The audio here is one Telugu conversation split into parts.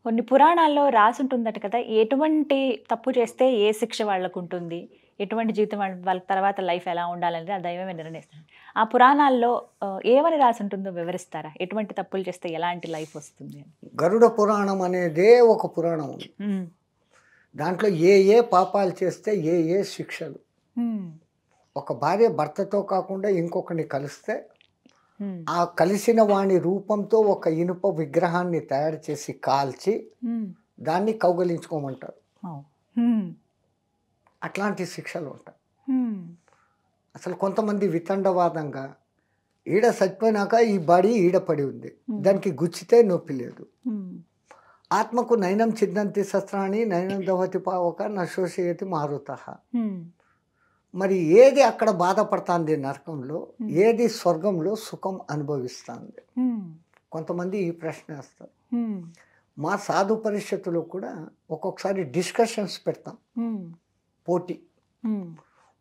కొన్ని పురాణాల్లో రాసుంటుందట కదా, ఎటువంటి తప్పు చేస్తే ఏ శిక్ష వాళ్ళకు ఉంటుంది, ఎటువంటి జీవితం వాళ్ళ తర్వాత లైఫ్ ఎలా ఉండాలనేది ఆ దైవమే నిర్ణయిస్తుంది. ఆ పురాణాల్లో ఏమని రాసుంటుందో వివరిస్తారా? ఎటువంటి తప్పులు చేస్తే ఎలాంటి లైఫ్ వస్తుంది అని? గరుడ పురాణం అనేదే ఒక పురాణం ఉంది. దాంట్లో ఏ ఏ పాపాలు చేస్తే ఏ ఏ శిక్షలు. ఒక భార్య భర్తతో కాకుండా ఇంకొకరిని కలిస్తే ఆ కలిసిన వాణి రూపంతో ఒక ఇనుప విగ్రహాన్ని తయారు చేసి కాల్చి దాన్ని కౌగలించుకోమంటారు. అట్లాంటి శిక్షలు ఉంటాయి. అసలు కొంతమంది వితండవాదంగా ఈడ చచ్చిపోయినాక ఈ బాడీ ఈడపడి ఉంది, దానికి గుచ్చితే నొప్పి లేదు. ఆత్మకు నయనం చిందంతి శస్త్రాన్ని నయనం దవతి పావక నశోషయతి మారుత. మరి ఏది అక్కడ బాధపడుతుంది నరకంలో, ఏది స్వర్గంలో సుఖం అనుభవిస్తుంది? కొంతమంది ఈ ప్రశ్న వేస్తారు. మా సాధు పరిషత్తులో కూడా ఒక్కొక్కసారి డిస్కషన్స్ పెడతాం, పోటీ.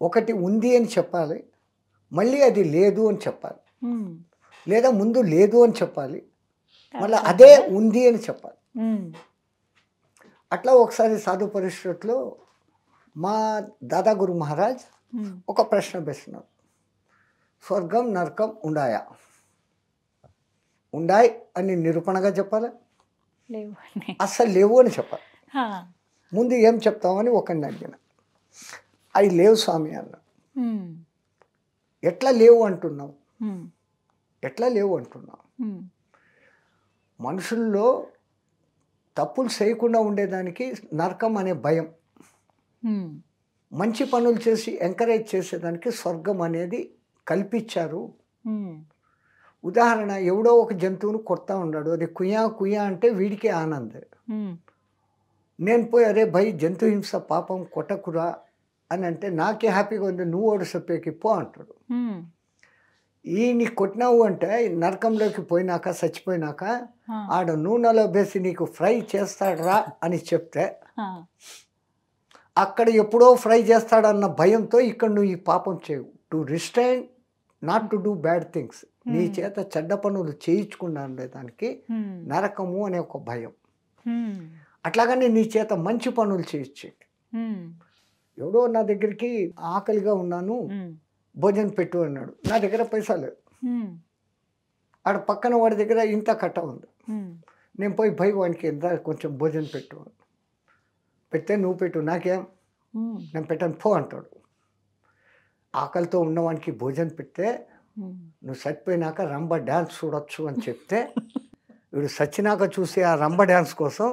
ఒకటి ఉంది అని చెప్పాలి, మళ్ళీ అది లేదు అని చెప్పాలి, లేదా ముందు లేదు అని చెప్పాలి, మళ్ళీ అదే ఉంది అని చెప్పాలి. అట్లా ఒకసారి సాధు పరిషత్తులో మా దాదా గురు మహారాజ్ ఒక ప్రశ్న వేస్తున్నారు. స్వర్గం నరకం ఉండాయా? ఉండాయి అని నిరూపణగా చెప్పాలి, అస్సలు లేవు అని చెప్పాలి. ముందు ఏం చెప్తామని ఒకరిని అడిగిన, అవి లేవు స్వామి అన్న. ఎట్లా లేవు అంటున్నావు? ఎట్లా లేవు అంటున్నావు? మనుషుల్లో తప్పులు చేయకుండా ఉండేదానికి నరకం అనే భయం, మంచి పనులు చేసి ఎంకరేజ్ చేసేదానికి స్వర్గం అనేది కల్పించారు. ఉదాహరణ, ఎవడో ఒక జంతువును కొడతా ఉన్నాడు, అది కుయా కుయా అంటే వీడికి ఆనందం. నేను పోయి అరే భయ్ జంతు హింస పాపం కొట్టకురా అని అంటే నాకే హ్యాపీగా ఉంది, నువ్వు ఓడి చెప్పేకి పో అంటాడు. ఈ నీ కొట్టినావు అంటే నరకంలోకి పోయినాక చచ్చిపోయినాక ఆడ నూనెలో వేసి నీకు ఫ్రై చేస్తాడరా అని చెప్తే అక్కడ ఎప్పుడో ఫ్రై చేస్తాడన్న భయంతో ఇక్కడ నువ్వు ఈ పాపం చేయవు. To restrain not to do bad things, నీ చేత చెడ్డ పనులు చేయించకుండా ఉండేదానికి నరకము అనే ఒక భయం. అట్లాగని నీ చేత మంచి పనులు చేయొచ్చు. ఎవడో నా దగ్గరికి ఆకలిగా ఉన్నాను భోజనం పెట్టు అన్నాడు, నా దగ్గర పైసా లేదు, ఆడ పక్కన వాడి దగ్గర ఇంత కట్ట ఉంది, నేను పోయి భయ్ వానికి ఎంత కొంచెం భోజనం పెట్టు పెడితే నువ్వు పెట్టు, నాకేం, నేను పెట్టాను పో అంటాడు. ఆకలితో ఉన్నవానికి భోజనం పెడితే నువ్వు చచ్చిపోయినాక రంబ డ్యాన్స్ చూడొచ్చు అని చెప్తే వీడు చచ్చినాక చూసి ఆ రంబ డ్యాన్స్ కోసం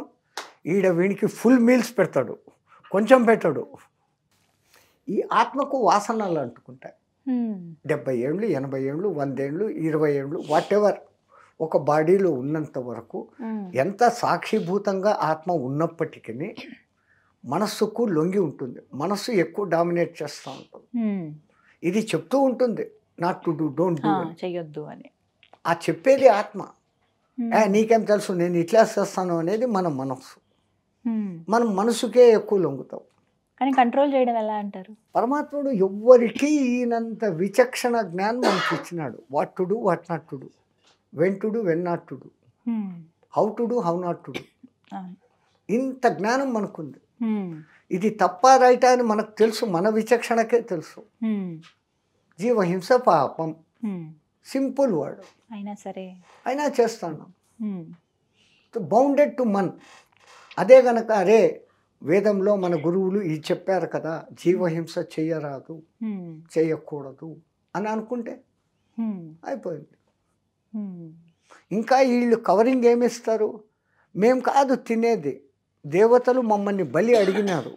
ఈడ వీడికి ఫుల్ మీల్స్ పెడతాడు, కొంచెం పెట్టాడు. ఈ ఆత్మకు వాసనలు అంటుకుంటాయి. 70 ఏళ్ళు 80 ఏళ్ళు 100 ఏళ్ళు 20 ఏళ్ళు వాట్ ఎవర్ ఒక బాడీలో ఉన్నంత వరకు ఎంత సాక్షిభూతంగా ఆత్మ ఉన్నప్పటికీ మనస్సుకు లొంగి ఉంటుంది. మనస్సు ఎక్కువ డామినేట్ చేస్తూ ఉంటుంది. ఇది చెప్తూ ఉంటుంది not to do, don't do, చెయ్యొద్దు అని. ఆ చెప్పేది ఆత్మ. నీకేం తెలుసు నేను ఇట్లా చేస్తాను అనేది మన మనస్సు. మనం మనసుకే ఎక్కువ లొంగుతాం. కానీ కంట్రోల్ చేయడం ఎలా అంటారు? పరమాత్ముడు ఎవ్వరికీ ఈయనంత విచక్షణ జ్ఞానం మనకి ఇచ్చినాడు. What to do, what not to do, when to do, when not to do, how to do, how not to do. ఇంత జ్ఞానం మనకుంది. ఇది తప్ప రైటా అని మనకు తెలుసు, మన విచక్షణకే తెలుసు. జీవహింస పాపం, సింపుల్ వర్డ్, అయినా సరే అయినా చేస్తాను. Bounded to Mann. అదే గనక అరే వేదంలో మన గురువులు ఇది చెప్పారు కదా, జీవహింస చెయ్యరాదు చేయకూడదు అని అనుకుంటే అయిపోయింది. ఇంకా వీళ్ళు కవరింగ్ ఏమిస్తారు, మేం కాదు తినేది, దేవతలు మమ్మల్ని బలి అడిగినారు,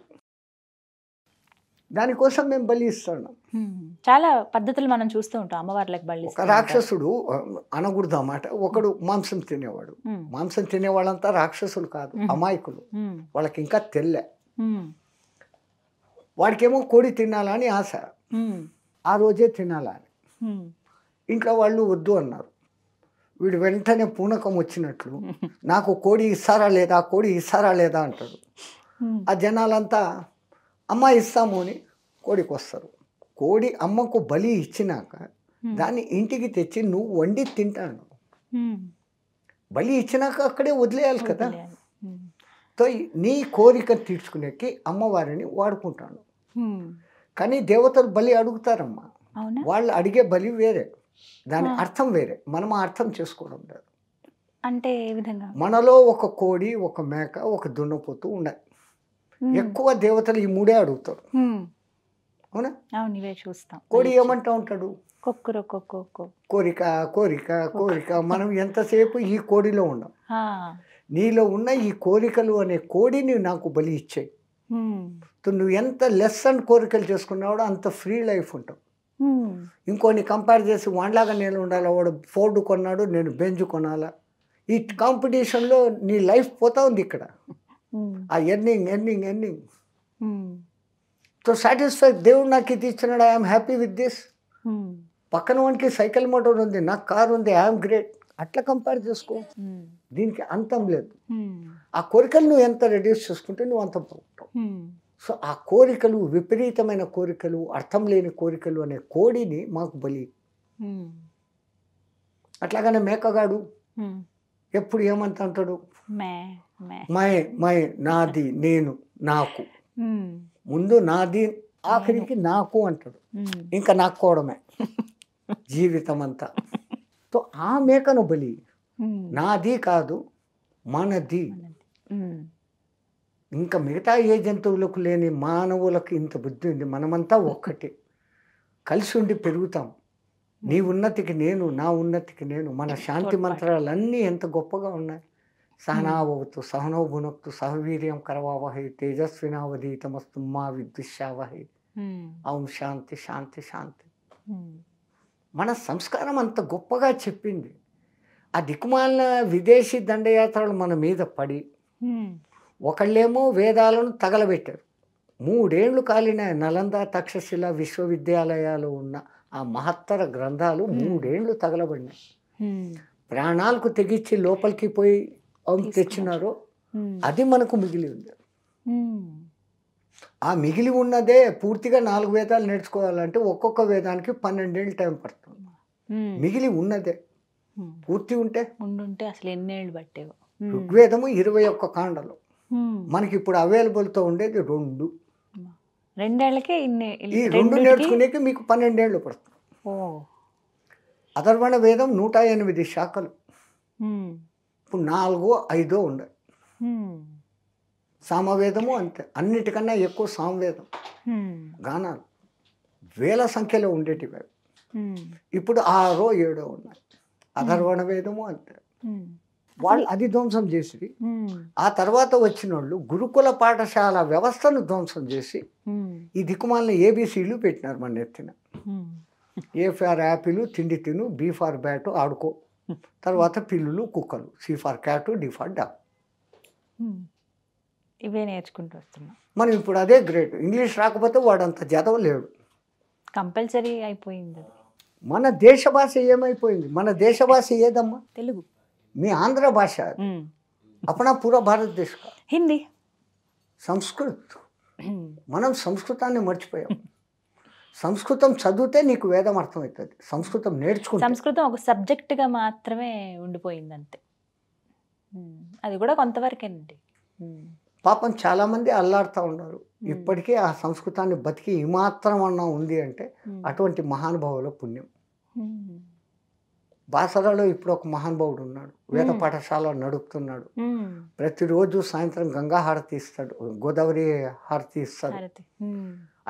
దానికోసం మేము బలి ఇస్తున్నాం. చాలా పద్ధతులు మనం చూస్తూ ఉంటాం అమ్మవార్లకు బలి. ఒక రాక్షసుడు అనకూడదు అన్నమాట, ఒకడు మాంసం తినేవాడు. మాంసం తినేవాళ్ళంతా రాక్షసులు కాదు, అమాయకులు. వాళ్ళకి ఇంకా తెల్లే. వాడికేమో కోడి తినాలని ఆశ, ఆ రోజే తినాలని. ఇంట్లో వాళ్ళు వద్దు అన్నారు. వీడు వెంటనే పూనకం వచ్చినట్లు నాకు కోడి ఇస్తారా లేదా, కోడి ఇస్తారా లేదా అంటాడు. ఆ జనాలంతా అమ్మ ఇస్తాము అని కోడికి వస్తారు. కోడి అమ్మకు బలి ఇచ్చినాక దాన్ని ఇంటికి తెచ్చి నువ్వు వండి తింటాను. బలి ఇచ్చినాక అక్కడే వదిలేయాలి కదా. తో నీ కోరిక తీర్చుకునేకి అమ్మవారిని వాడుకుంటాను. కానీ దేవతలు బలి అడుగుతారమ్మా, అవునా? వాళ్ళు అడిగే బలి వేరే, దాని అర్థం వేరే, మనం ఆ అర్థం చేసుకోవడం లేదు. అంటే ఏ విధంగా? మనలో ఒక కోడి, ఒక మేక, ఒక దున్నపోతు ఉన్నాయి. ఎక్కువ దేవతలు ఈ మూడే అడుగుతారు. అవునా? అవును, ఇవే చూస్తాం. కోడి ఏమంటా ఉంటాడు? కొక్కురో కొక్కో. కోరిక కోరిక కోరిక. మనం ఎంతసేపు ఈ కోడిలో ఉన్నాం. నీలో ఉన్న ఈ కోరికలు అనే కోడిని నాకు బలి ఇచ్చాయి. నువ్వు ఎంత లెస్ అండ్ కోరికలు చేసుకున్నావో అంత ఫ్రీ లైఫ్ ఉంటావు. ఇంకోని కంపేర్ చేసి వాడిలాగా నేను ఉండాలా, వాడు ఫోర్డ్ కొన్నాడు నేను బెంజ్ కొనాలా, ఈ కాంపిటీషన్లో నీ లైఫ్ పోతా ఉంది ఇక్కడ. ఆ ఎర్నింగ్ సో సాటిస్ఫై, దేవుడు నాకు ఇది ఇచ్చినాడు, ఐఎమ్ హ్యాపీ విత్ దిస్. పక్కన వానికి సైకిల్ మోటార్ ఉంది, నాకు కార్ ఉంది, ఐఎమ్ గ్రేట్. అట్లా కంపేర్ చేసుకో, దీనికి అంతం లేదు. ఆ కోరికలు నువ్వు ఎంత రెడ్యూస్ చేసుకుంటే నువ్వు అంతం పోతావు. సో ఆ కోరికలు, విపరీతమైన కోరికలు, అర్థం లేని కోరికలు అనే కోడిని మాకు బలి. అట్లాగనే మేకగాడు ఎప్పుడు ఏమంత అంటాడు? మై నాది, నేను, నాకు. ముందు నాది, ఆఖరికి నాకు అంటాడు. ఇంకా నాకోవడమే జీవితం అంతా. సో ఆ మేకను బలి. నాది కాదు, మనది. ఇంకా మిగతా ఏ జంతువులకు లేని మానవులకు ఇంత బుద్ధి ఉంది. మనమంతా ఒక్కటే, కలిసి ఉండి పెరుగుతాం. నీ ఉన్నతికి నేను, నా ఉన్నతికి నేను. మన శాంతి మంత్రాలన్నీ ఎంత గొప్పగా ఉన్నాయి. సహనావతు సహనో భునక్తు సహవీర్యం కరవావహై తేజస్వినావధీతమస్తు మా విద్విషావహై. ఓం శాంతి శాంతి శాంతి. మన సంస్కారం అంత గొప్పగా చెప్పింది. ఆ దిక్కుమాలిన విదేశీ దండయాత్రలు మన మీద పడి ఒకళ్ళేమో వేదాలను తగలబెట్టారు. 3 ఏళ్ళు కాలిన నలంద తక్షశిల విశ్వవిద్యాలయాలు ఉన్న ఆ మహత్తర గ్రంథాలు 3 ఏళ్ళు తగలబడినాయి. ప్రాణాలకు తెగించి లోపలికి పోయి తెచ్చినారో అది మనకు మిగిలి ఉంది. ఆ మిగిలి ఉన్నదే పూర్తిగా 4 వేదాలు నేర్చుకోవాలంటే ఒక్కొక్క వేదానికి 12 ఏళ్ళు టైం పడుతుంది. మిగిలి ఉన్నదే పూర్తి ఉంటే అసలు ఎన్నేళ్ళు పట్టేవో. ఋగ్వేదము 21 కాండలు, మనకి ఇప్పుడు అవైలబుల్తో ఉండేది 2. 2 ఏళ్ళకే ఈ 2 నేర్చుకునేకి మీకు 12 ఏళ్ళు పడుతుంది. అథర్వణ వేదం 108 శాఖలు, ఇప్పుడు 4, 5 ఉన్నాయి. సామవేదము అంతే, అన్నిటికన్నా ఎక్కువ సామవేదం గానాలు వేల సంఖ్యలో ఉండేటివి. ఇప్పుడు 6, 7 ఉన్నాయి. అథర్వణ వేదము అంతే. వాళ్ళు అది ధ్వంసం చేసి ఆ తర్వాత వచ్చిన వాళ్ళు గురుకుల పాఠశాల వ్యవస్థను ధ్వంసం చేసి ఈ దిక్కుమాలిన ఏబిసిలు పెట్టినారు మన ఎత్తిన. ఏ ఫార్ యాపిల్ తిండి తిను, బి ఫార్ బ్యాట్ ఆడుకో, తర్వాత పిల్లులు కుక్కలు, C for cat, D for dog. ఇవే నేర్చుకుంటూ వస్తున్నాం మనం. ఇప్పుడు అదే గ్రేట్. ఇంగ్లీష్ రాకపోతే వాడంత చదవలేడు, కంపల్సరీ అయిపోయింది. మన దేశ భాష ఏమైపోయింది? మన దేశ భాష ఏదమ్మా? తెలుగు. మీ ఆంధ్ర భాష अपना पूरा भारत देश का हिंदी సంస్కృత్. మనం సంస్కృతాన్ని మర్చిపోయాం. సంస్కృతం చదివితే నీకు వేదం అర్థమవుతుంది. సంస్కృతం నేర్చుకుంటే సంస్కృతం ఒక సబ్జెక్టుగా మాత్రమే ఉండిపోయింది అంతే. అది కూడా కొంతవరకేనండి. పాపం చాలామంది అల్లాడుతూ ఉన్నారు. ఇప్పటికీ ఆ సంస్కృతాన్ని బతికి ఈ మాత్రం అన్నా ఉంది అంటే అటువంటి మహానుభావుల పుణ్యం. బాసరలో ఇప్పుడు ఒక మహానుభావుడు ఉన్నాడు, వేద పాఠశాల నడుపుతున్నాడు. ప్రతిరోజు సాయంత్రం గంగా హారతి ఇస్తాడు, గోదావరి హారతి ఇస్తాడు.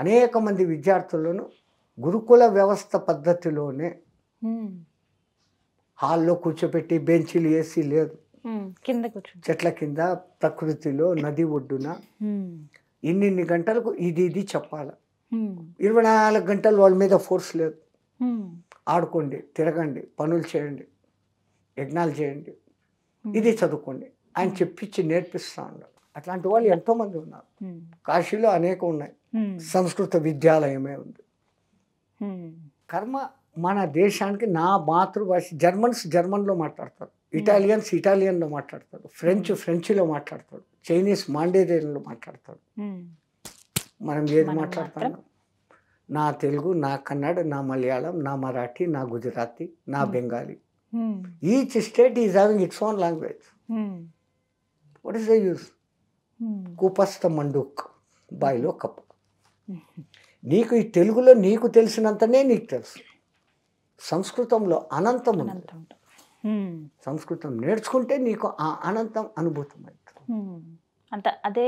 అనేక మంది విద్యార్థులను గురుకుల వ్యవస్థ పద్ధతిలోనే హాల్లో కూర్చోపెట్టి, బెంచీలు ఏసీ లేదు, కింద చెట్ల కింద ప్రకృతిలో నది ఒడ్డున ఇన్ని గంటలకు ఇది చెప్పాలి. 24 గంటలు వాళ్ళ మీద ఫోర్స్ లేదు. ఆడుకోండి, తిరగండి, పనులు చేయండి, యజ్ఞాలు చేయండి, ఇది చదువుకోండి ఆయన చెప్పించి నేర్పిస్తూ ఉన్నారు. అట్లాంటి వాళ్ళు ఎంతోమంది ఉన్నారు. కాశీలో అనేక ఉన్నాయి. సంస్కృత విద్యాలయమే ఉంది. కర్మ మన దేశానికి నా మాతృభాష. జర్మన్స్ జర్మన్లో మాట్లాడతారు, ఇటాలియన్స్ ఇటాలియన్లో మాట్లాడతారు, ఫ్రెంచ్లో మాట్లాడతాడు, చైనీస్ మాండేరియన్లో మాట్లాడతాడు. మనం ఏది మాట్లాడతాం? నా తెలుగు, నా కన్నడ, నా మలయాళం, నా మరాఠీ, నా గుజరాతీ, నా Bengali. Each state is having its own language. What is the use? కూపస్థ మండూక్, బాయిలో కప్పు. నీకు ఈ తెలుగులో నీకు తెలిసినంతనే నీకు తెలుసు. సంస్కృతంలో అనంతం ఉంది. అనంతం. సంస్కృతం నేర్చుకుంటే నీకు ఆ అనంతం అనుభూతం అవుతుంది. అంత అదే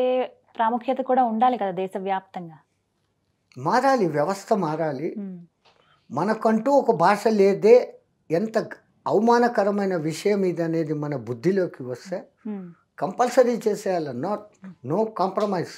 ప్రాముఖ్యత కూడా ఉండాలి కదా దేశవ్యాప్తంగా. మారాలి, వ్యవస్థ మారాలి. మనకంటూ ఒక భాష లేదే ఎంత అవమానకరమైన విషయం ఇది అనేది మన బుద్ధిలోకి వస్తే కంపల్సరీ చేసేయాలి. No compromise.